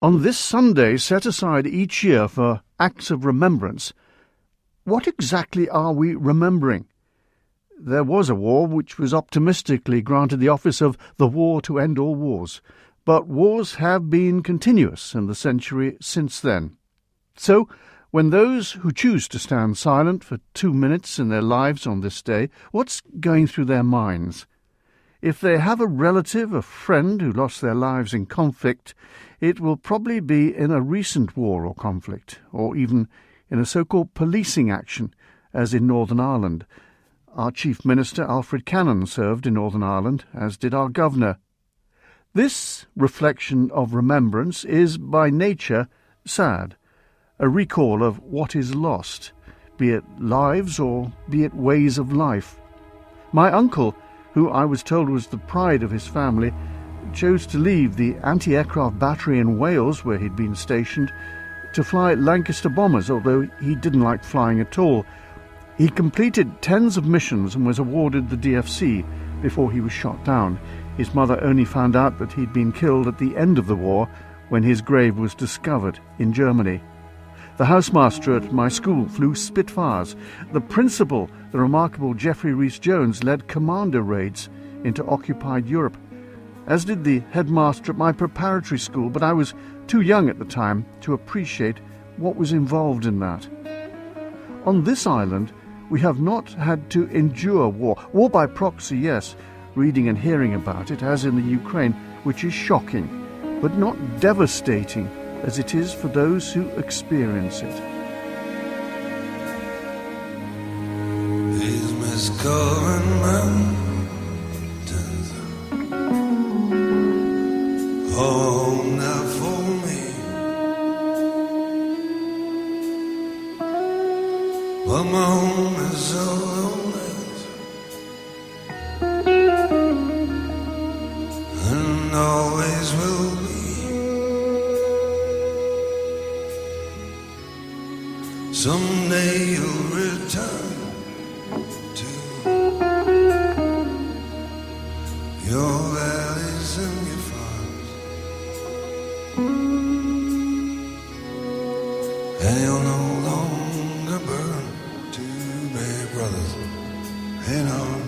On this Sunday set aside each year for acts of remembrance, what exactly are we remembering? There was a war which was optimistically granted the office of the war to end all wars, but wars have been continuous in the century since then. So, when those who choose to stand silent for 2 minutes in their lives on this day, what's going through their minds? If they have a relative, a friend who lost their lives in conflict, it will probably be in a recent war or conflict, or even in a so-called policing action, as in Northern Ireland. Our Chief Minister, Alfred Cannon, served in Northern Ireland, as did our Governor. This reflection of remembrance is, by nature, sad, a recall of what is lost, be it lives or be it ways of life. My uncle, who I was told was the pride of his family, chose to leave the anti-aircraft battery in Wales, where he'd been stationed, to fly Lancaster bombers, although he didn't like flying at all. He completed tens of missions and was awarded the DFC before he was shot down. His mother only found out that he'd been killed at the end of the war, when his grave was discovered in Germany. The housemaster at my school flew Spitfires. The principal, the remarkable Geoffrey Rhys-Jones, led commander raids into occupied Europe, as did the headmaster at my preparatory school, but I was too young at the time to appreciate what was involved in that. On this island, we have not had to endure war. War by proxy, yes, reading and hearing about it, as in the Ukraine, which is shocking, but not devastating as it is for those who experience it. These miscovered mountains, home now for me. But my home is so lonely, and always will be. Someday you'll return to your valleys and your farms, and you'll no longer burn to bury brothers in arms.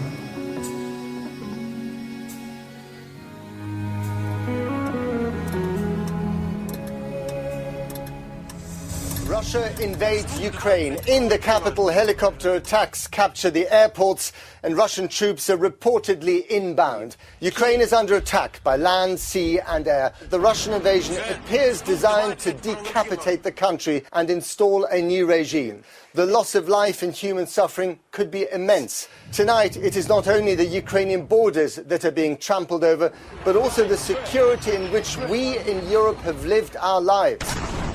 Russia invades Ukraine. In the capital, helicopter attacks capture the airports and Russian troops are reportedly inbound. Ukraine is under attack by land, sea and air. The Russian invasion appears designed to decapitate the country and install a new regime. The loss of life and human suffering could be immense. Tonight, it is not only the Ukrainian borders that are being trampled over, but also the security in which we in Europe have lived our lives.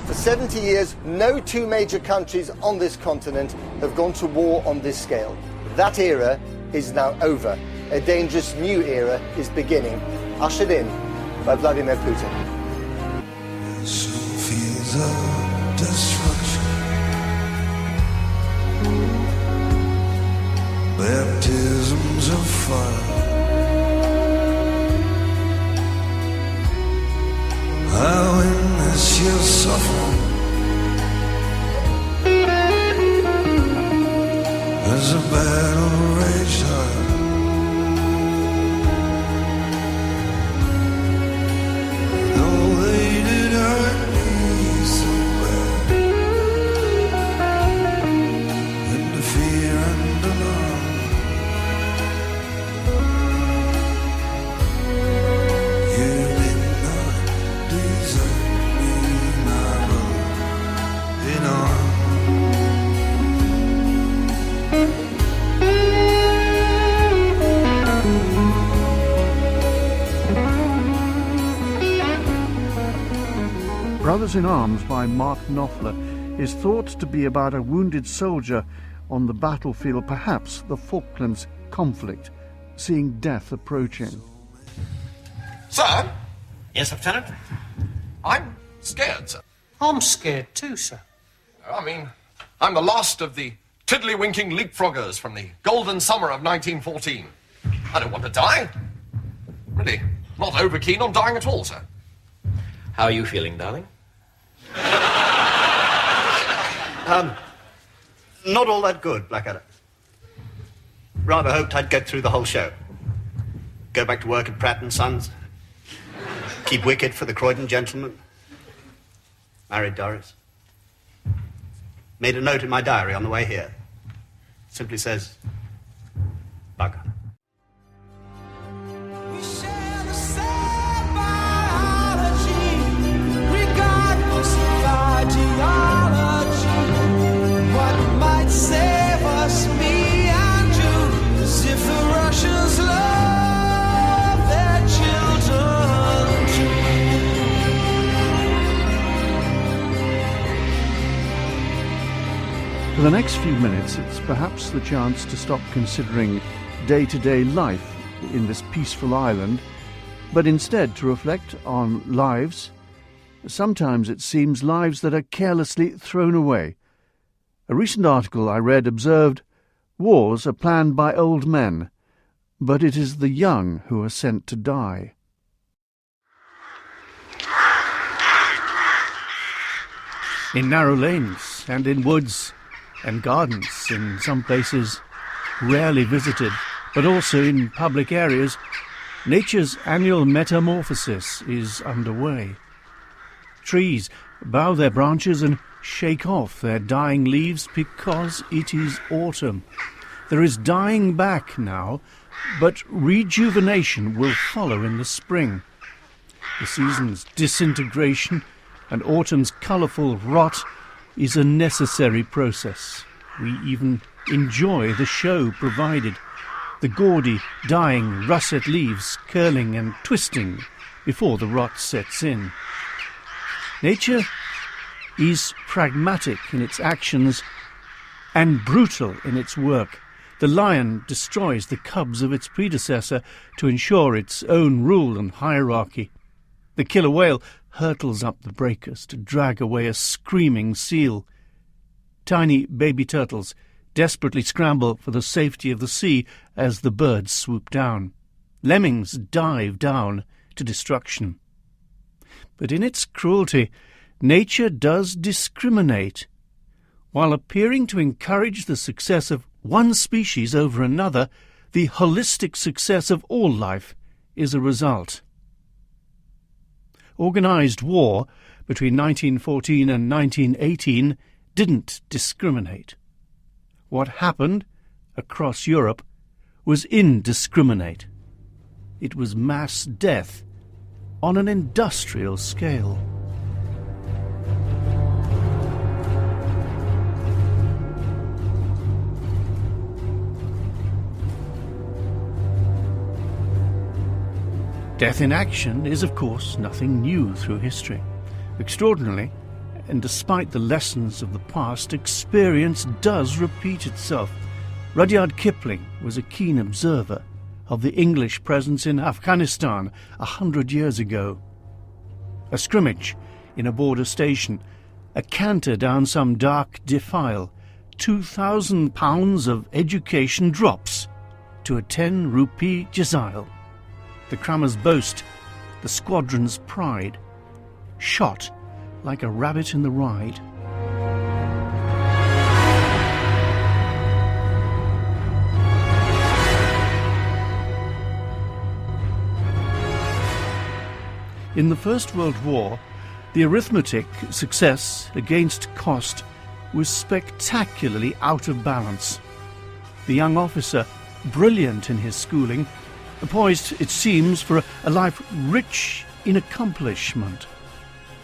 For 70 years, no two major countries on this continent have gone to war on this scale. That era is now over. A dangerous new era is beginning, ushered in by Vladimir Putin. Some fields of destruction, baptisms of fire. I witness your suffering as a battle raged high. Though they did hurt me so bad, into fear and alarm, you did not desert me, my brother, in arms. Brothers in Arms by Mark Knopfler is thought to be about a wounded soldier on the battlefield, perhaps the Falklands conflict, seeing death approaching. Sir? Yes, Lieutenant? I'm scared, sir. I'm scared too, sir. I mean, I'm the last of the tiddly-winking leapfroggers from the golden summer of 1914. I don't want to die. Really, not over keen on dying at all, sir. How are you feeling, darling? Not all that good, Blackadder. Rather hoped I'd get through the whole show. Go back to work at Pratt & Sons. Keep wicket for the Croydon gentleman. Married Doris. Made a note in my diary on the way here. Simply says, bugger. We share the same biology, regardless of ideology. What might save us, me and you, is if the Russians love their children too. For the next few minutes, it's perhaps the chance to stop considering day-to-day life in this peaceful island, but instead to reflect on lives, sometimes it seems lives that are carelessly thrown away. A recent article I read observed, wars are planned by old men, but it is the young who are sent to die. In narrow lanes and in woods and gardens, in some places rarely visited, but also in public areas, nature's annual metamorphosis is underway. Trees bow their branches and shake off their dying leaves because it is autumn. There is dying back now, but rejuvenation will follow in the spring. The season's disintegration and autumn's colourful rot is a necessary process. We even enjoy the show provided, the gaudy, dying russet leaves curling and twisting before the rot sets in. Nature is pragmatic in its actions and brutal in its work. The lion destroys the cubs of its predecessor to ensure its own rule and hierarchy. The killer whale hurtles up the breakers to drag away a screaming seal. Tiny baby turtles desperately scramble for the safety of the sea as the birds swoop down. Lemmings dive down to destruction. But in its cruelty, nature does discriminate. While appearing to encourage the success of one species over another, the holistic success of all life is a result. Organised war between 1914 and 1918 didn't discriminate. What happened across Europe was indiscriminate. It was mass death on an industrial scale. Death in action is, of course, nothing new through history. Extraordinarily, and despite the lessons of the past, experience does repeat itself. Rudyard Kipling was a keen observer of the English presence in Afghanistan 100 years ago. A scrimmage in a border station, a canter down some dark defile, £2,000 of education drops to a 10-rupee jazile. The crammer's boast, the squadron's pride, shot like a rabbit in the ride. In the First World War, the arithmetic success against cost was spectacularly out of balance. The young officer, brilliant in his schooling, poised, it seems, for a life rich in accomplishment,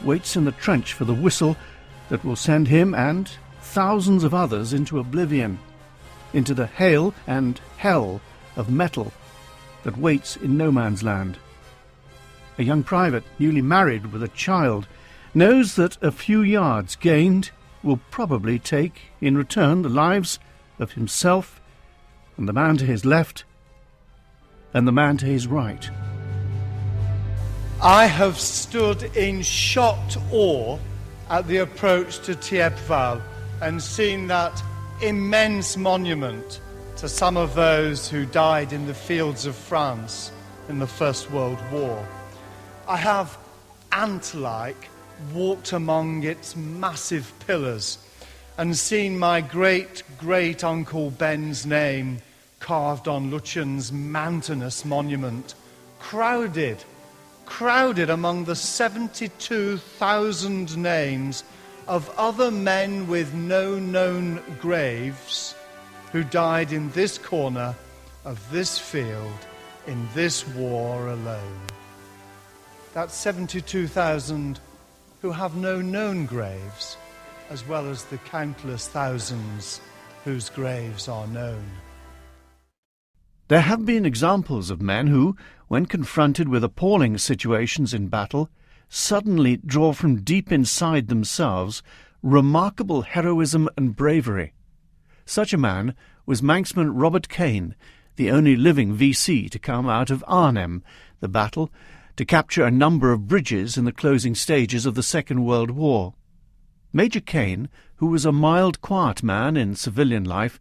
waits in the trench for the whistle that will send him and thousands of others into oblivion, into the hail and hell of metal that waits in no man's land. A young private, newly married with a child, knows that a few yards gained will probably take in return the lives of himself and the man to his left and the man to his right. I have stood in shocked awe at the approach to Thiepval and seen that immense monument to some of those who died in the fields of France in the First World War. I have ant-like, walked among its massive pillars and seen my great-great-uncle Ben's name carved on Lucian's mountainous monument, crowded among the 72,000 names of other men with no known graves who died in this corner of this field in this war alone. That's 72,000 who have no known graves, as well as the countless thousands whose graves are known. There have been examples of men who, when confronted with appalling situations in battle, suddenly draw from deep inside themselves remarkable heroism and bravery. Such a man was Manxman Robert Kane, the only living VC to come out of Arnhem, the battle to capture a number of bridges in the closing stages of the Second World War. Major Kane, who was a mild, quiet man in civilian life,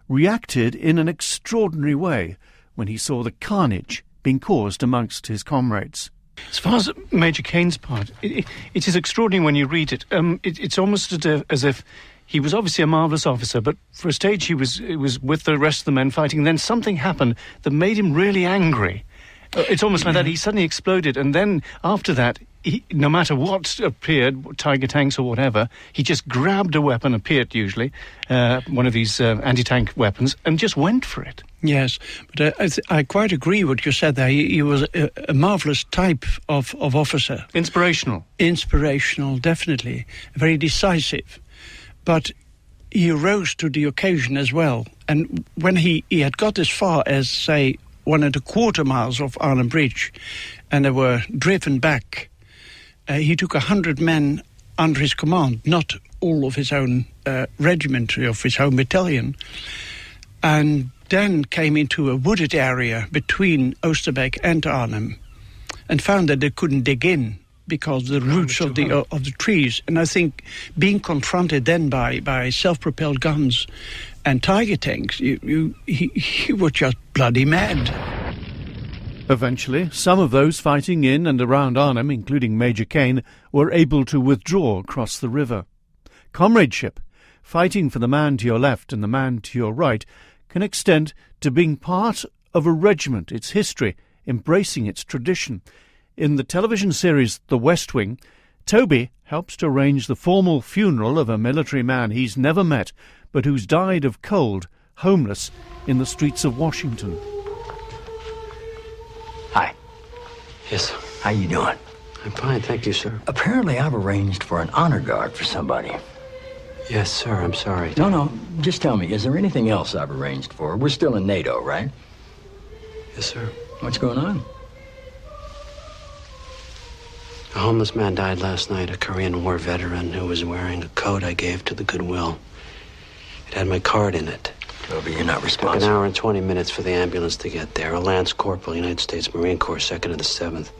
reacted in an extraordinary way when he saw the carnage being caused amongst his comrades. As far as Major Kane's part, it is extraordinary when you read it. It's almost as if he was obviously a marvellous officer, but for a stage he was with the rest of the men fighting, and then something happened that made him really angry. It's almost like that. He suddenly exploded, and then after that, no matter what appeared, tiger tanks or whatever, he just grabbed a weapon, appeared usually, one of these anti-tank weapons, and just went for it. Yes, but I quite agree with what you said there. He was a marvellous type of officer. Inspirational. Inspirational, definitely. Very decisive. But he rose to the occasion as well. And when he had got as far as, say, 1.25 miles off Arnhem Bridge, and they were driven back, he took 100 men under his command, not all of his own regiment, of his own battalion, and then came into a wooded area between Oosterbeek and Arnhem, and found that they couldn't dig in because of the roots of the trees. And I think being confronted then by self-propelled guns and tiger tanks, he was just bloody mad. Eventually, some of those fighting in and around Arnhem, including Major Kane, were able to withdraw across the river. Comradeship, fighting for the man to your left and the man to your right, can extend to being part of a regiment, its history, embracing its tradition. In the television series The West Wing, Toby helps to arrange the formal funeral of a military man he's never met, but who's died of cold, homeless, in the streets of Washington. Hi. Yes. How you doing? I'm fine, thank you, sir. Apparently I've arranged for an honor guard for somebody. Yes, sir, I'm sorry. No, just tell me, is there anything else I've arranged for? We're still in NATO, right? Yes, sir. What's going on? A homeless man died last night, a Korean War veteran who was wearing a coat I gave to the Goodwill. It had my card in it. Toby, you're not Took responsible. an hour and 20 minutes for the ambulance to get there. A Lance Corporal, United States Marine Corps, 2nd of the 7th.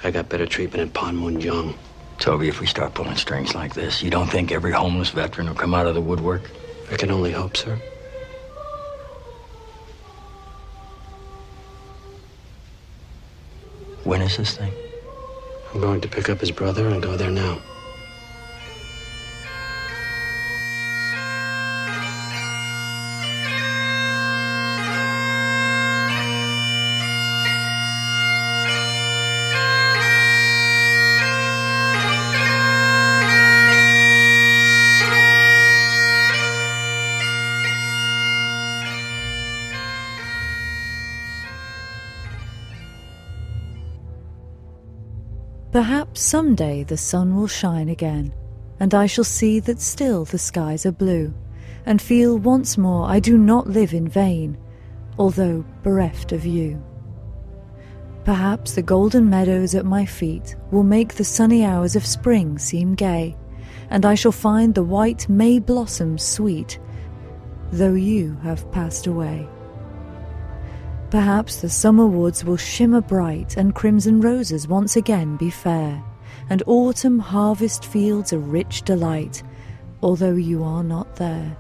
I got better treatment in Panmunjom. Toby, if we start pulling strings like this, you don't think every homeless veteran will come out of the woodwork? I can only hope, sir. When is this thing? I'm going to pick up his brother and go there now. Perhaps someday the sun will shine again, and I shall see that still the skies are blue, and feel once more I do not live in vain, although bereft of you. Perhaps the golden meadows at my feet will make the sunny hours of spring seem gay, and I shall find the white May blossoms sweet, though you have passed away. Perhaps the summer woods will shimmer bright, and crimson roses once again be fair, and autumn harvest fields a rich delight, although you are not there.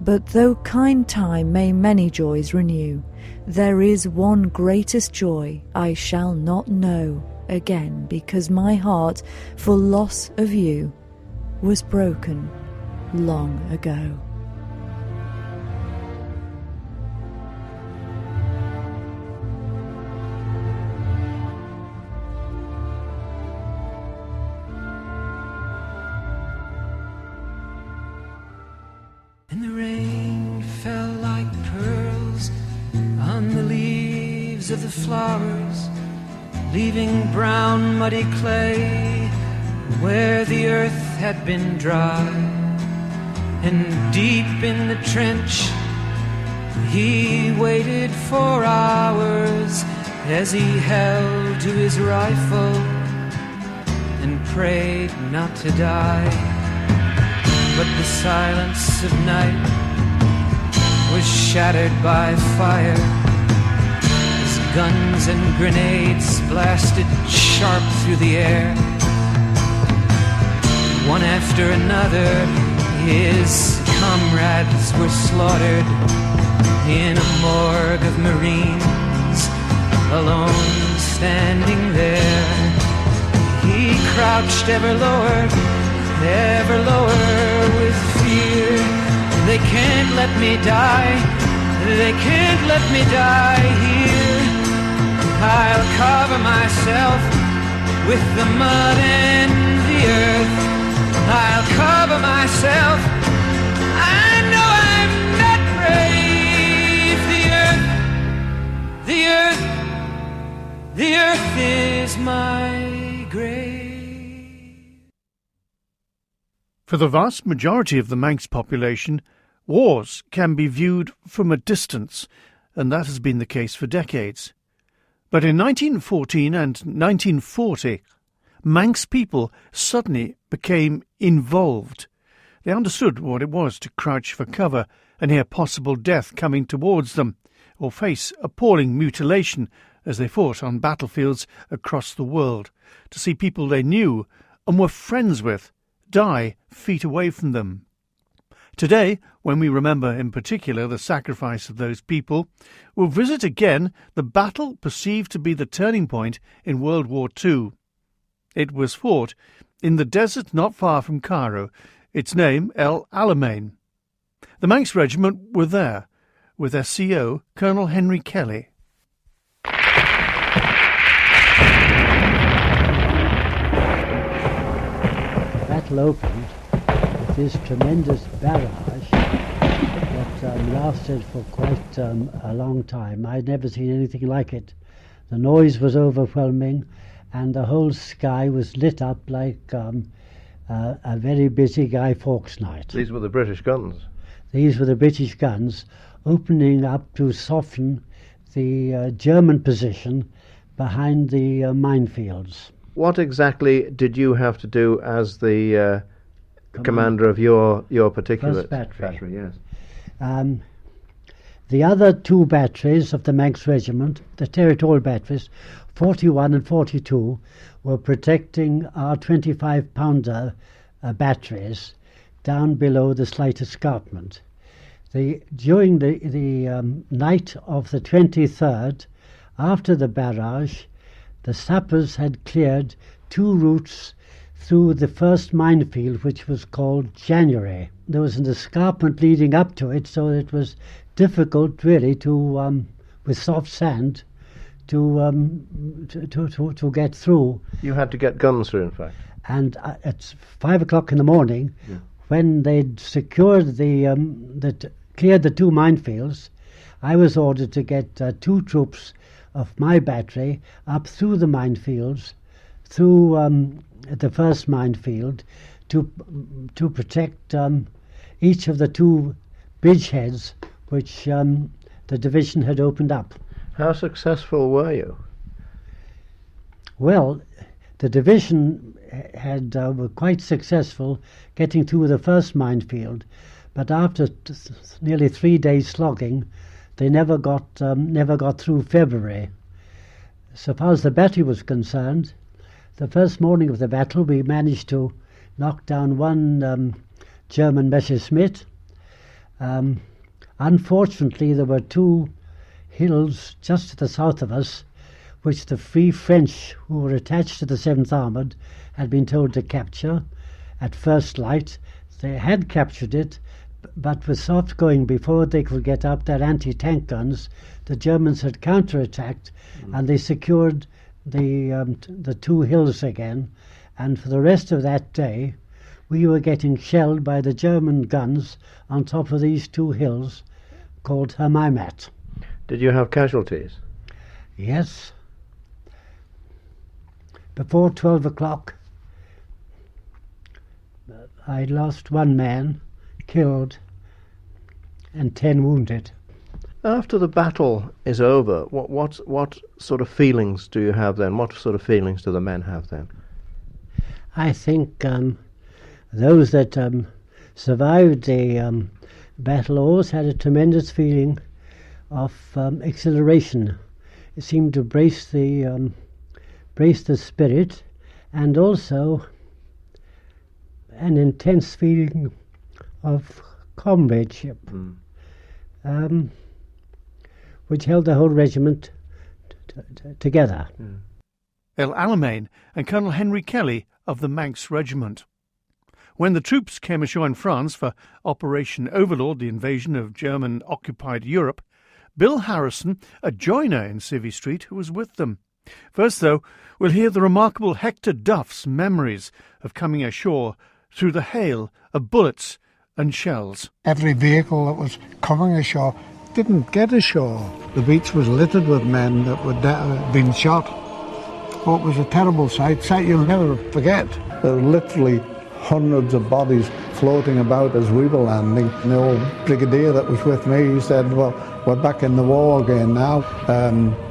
But though kind time may many joys renew, there is one greatest joy I shall not know again, because my heart, for loss of you, was broken long ago. And the rain fell like pearls on the leaves of the flowers, leaving brown muddy clay where the earth had been dry. And deep in the trench he waited for hours as he held to his rifle and prayed not to die. But the silence of night was shattered by fire as guns and grenades blasted sharp through the air. One after another, his comrades were slaughtered in a morgue of Marines, alone standing there. He crouched ever lower with fear. They can't let me die, they can't let me die here. I'll cover myself with the mud and the earth. I'll cover myself, I know I'm not brave. The earth is my grave. For the vast majority of the Manx population, wars can be viewed from a distance, and that has been the case for decades. But in 1914 and 1940, Manx people suddenly became involved. They understood what it was to crouch for cover and hear possible death coming towards them, or face appalling mutilation as they fought on battlefields across the world, to see people they knew and were friends with die feet away from them. Today, when we remember in particular the sacrifice of those people, we'll visit again the battle perceived to be the turning point in World War II. It was fought in the desert not far from Cairo, its name El Alamein. The Manx Regiment were there, with their CO, Colonel Henry Kelly. Battle opened with this tremendous barrage that lasted for quite a long time. I'd never seen anything like it. The noise was overwhelming, and the whole sky was lit up like a very busy Guy Fawkes night. These were the British guns? These were the British guns opening up to soften the German position behind the minefields. What exactly did you have to do as the commander of your particular First battery? Yes. The other two batteries of the Manx Regiment, the territorial batteries, 41 and 42, were protecting our 25-pounder batteries down below the slight escarpment. During the night of the 23rd, after the barrage, the sappers had cleared two routes through the first minefield, which was called January. There was an escarpment leading up to it, so it was difficult really to, with soft sand, to get through. You had to get guns through, in fact. And at 5 o'clock in the morning, when they'd secured cleared the two minefields, I was ordered to get two troops of my battery up through the minefields, through the first minefield, to protect each of the two bridgeheads which the division had opened up. How successful were you? Well, the division were quite successful getting through the first minefield, but after nearly 3 days slogging, they never got through February. So far as the battery was concerned, the first morning of the battle we managed to knock down one German Messerschmitt. Unfortunately, there were two hills just to the south of us, which the Free French, who were attached to the 7th Armoured, had been told to capture at first light. They had captured it, but with soft going before they could get up their anti-tank guns, the Germans had counterattacked, and they secured the two hills again. And for the rest of that day, we were getting shelled by the German guns on top of these two hills called Hermaimat. Did you have casualties? Yes. Before 12 o'clock, I lost one man killed and 10 wounded. After the battle is over, what sort of feelings do you have then? What sort of feelings do the men have then? I think those that survived the battle always had a tremendous feeling of exhilaration. It seemed to brace the spirit, and also an intense feeling of comradeship, which held the whole regiment together. El Alamein and Colonel Henry Kelly of the Manx Regiment. When the troops came ashore in France for Operation Overlord, the invasion of German-occupied Europe, Bill Harrison, a joiner in Civvy Street, was with them. First, though, we'll hear the remarkable Hector Duff's memories of coming ashore through the hail of bullets and shells. Every vehicle that was coming ashore didn't get ashore. The beach was littered with men that had been shot. Oh, it was a terrible sight you'll never forget. There were literally hundreds of bodies floating about as we were landing. And the old brigadier that was with me, he said, well, we're back in the war again now.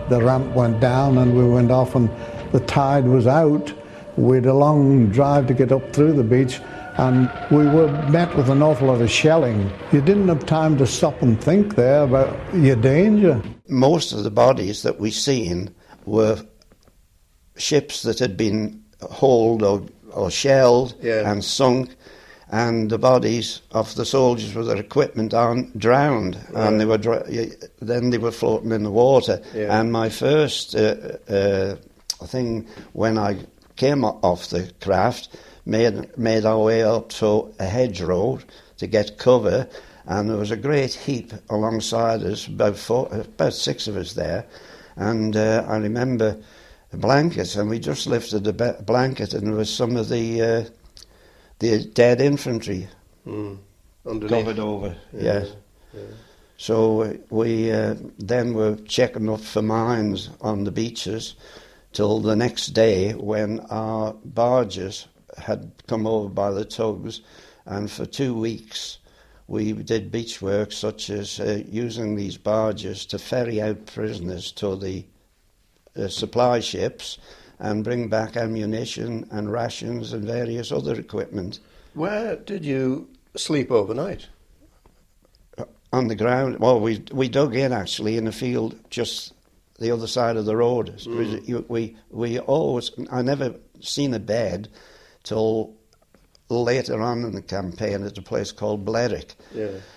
The ramp went down and we went off, and the tide was out. We had a long drive to get up through the beach, and we were met with an awful lot of shelling. You didn't have time to stop and think there about your danger. Most of the bodies that we seen were ships that had been hauled or shelled and sunk, and the bodies of the soldiers with their equipment on drowned, and then they were floating in the water. And my first thing when I came off the craft, made our way up to a hedgerow to get cover, and there was a great heap alongside us, about 6 of us there, and I remember a blanket, and we just lifted a blanket, and there was some of the dead infantry covered over. Yeah. So we then were checking up for mines on the beaches till the next day, when our barges had come over by the tugs, and for 2 weeks we did beach work, such as using these barges to ferry out prisoners to the supply ships and bring back ammunition and rations and various other equipment. Where did you sleep overnight? On the ground. Well, we dug in actually in a field just the other side of the road. We always, I never seen a bed till later on in the campaign at a place called Blerick.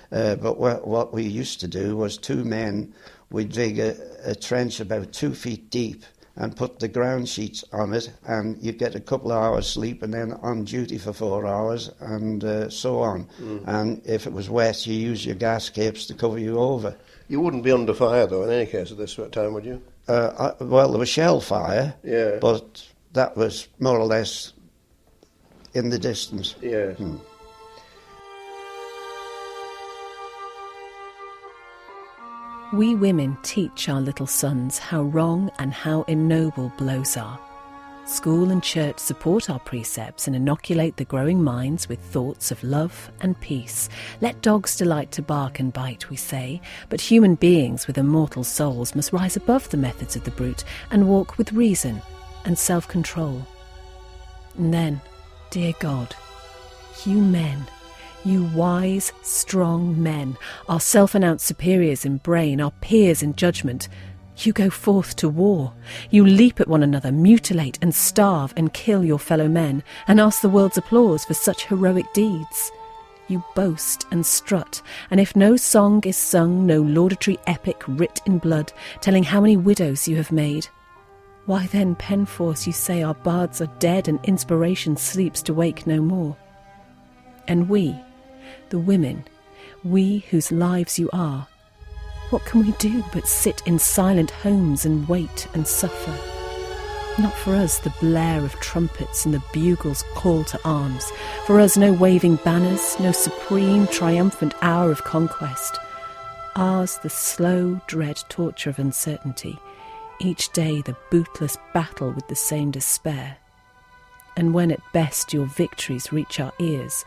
But what we used to do was 2 men, we'd dig a trench about 2 feet deep and put the ground sheets on it, and you'd get a couple of hours sleep and then on duty for 4 hours, and so on. And if it was wet, you use your gas capes to cover you over. You wouldn't be under fire, though, in any case at this time, would you? Well, there was shell fire, but that was more or less in the distance. We women teach our little sons how wrong and how ignoble blows are. School and church support our precepts and inoculate the growing minds with thoughts of love and peace. Let dogs delight to bark and bite, we say, but human beings with immortal souls must rise above the methods of the brute and walk with reason and self-control. And then, dear God, you men, you wise, strong men, our self-announced superiors in brain, our peers in judgment, you go forth to war. You leap at one another, mutilate and starve and kill your fellow men, and ask the world's applause for such heroic deeds. You boast and strut, and if no song is sung, no laudatory epic writ in blood, telling how many widows you have made, why then, Penforce, you say our bards are dead and inspiration sleeps to wake no more. And we, the women, we whose lives you are, what can we do but sit in silent homes and wait and suffer? Not for us the blare of trumpets and the bugle's call to arms. For us no waving banners, no supreme triumphant hour of conquest. Ours the slow, dread torture of uncertainty, each day the bootless battle with the same despair. And when at best your victories reach our ears,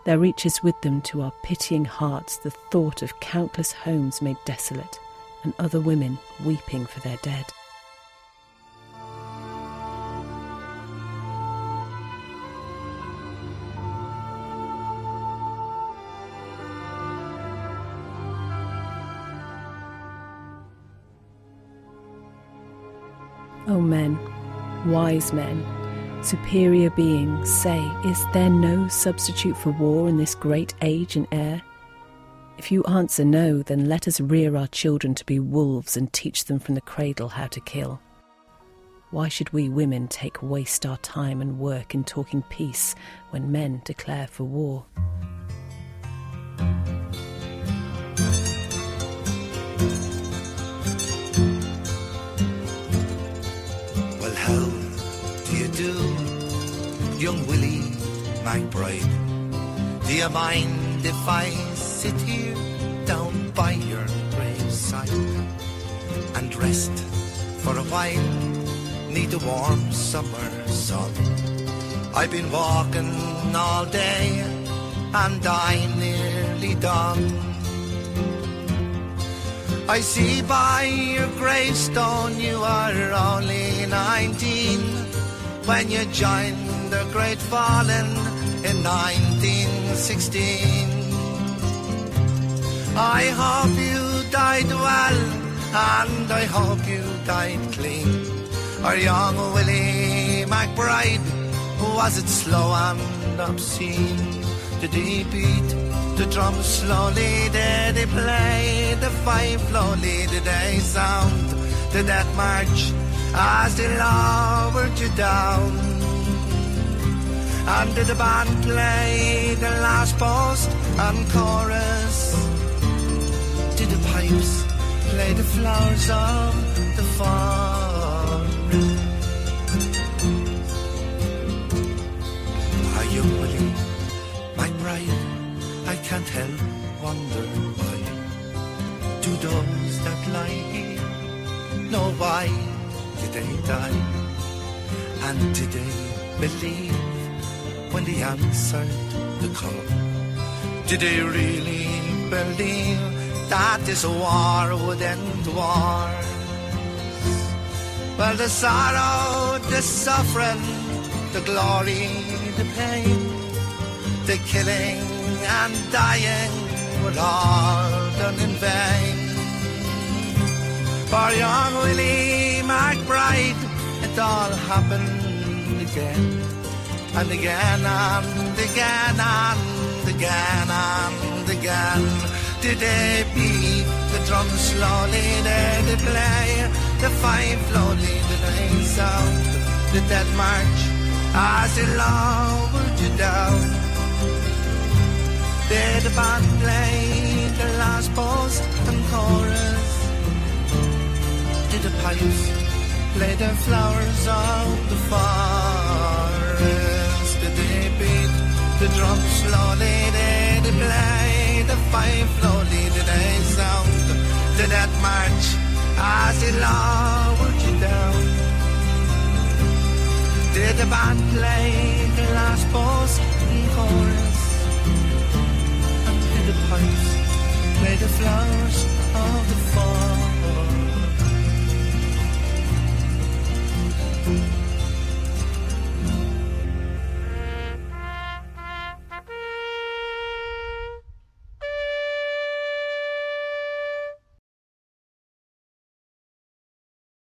there reaches with them to our pitying hearts the thought of countless homes made desolate and other women weeping for their dead. O men, wise men, superior beings, say, is there no substitute for war in this great age and air? If you answer no, then let us rear our children to be wolves and teach them from the cradle how to kill. Why should we women waste our time and work in talking peace when men declare for war? How do you do, young Willie McBride? Do you mind if I sit here down by your graveside and rest for a while, neath the warm summer sun? I've been walking all day and I'm nearly done. I see by your gravestone you are only 19 when you joined the Great Fallen in 1916. I hope you died well and I hope you died clean. Our young Willie McBride, was it slow and obscene? Did he beat the drums slowly? Did he play the fife slowly? Did they sound the death march as they lowered you down? And did the band play the last post and chorus? Did the pipes play the flowers of the forest? Are you Willie McBride? I can't help wonder why do those that lie here know why did they die? And did they believe when they answered the call? Did they really believe that this war would end wars? Well, the sorrow, the suffering, the glory, the pain, the killing and dying were all done in vain. For young Willie McBride, it all happened again, and again, and again, and again, and again. Did they beat the drums slowly? Did they play the fife slowly? Did they sound the death march as they lowered you down? Did the band play the last post and chorus? Did the pipes play the flowers of the forest? Did they beat the drums slowly? Did they play the fife slowly? Did they sound the death march as they lowered you down? Did the band play the last post and chorus? The pipes play the flowers of the fall.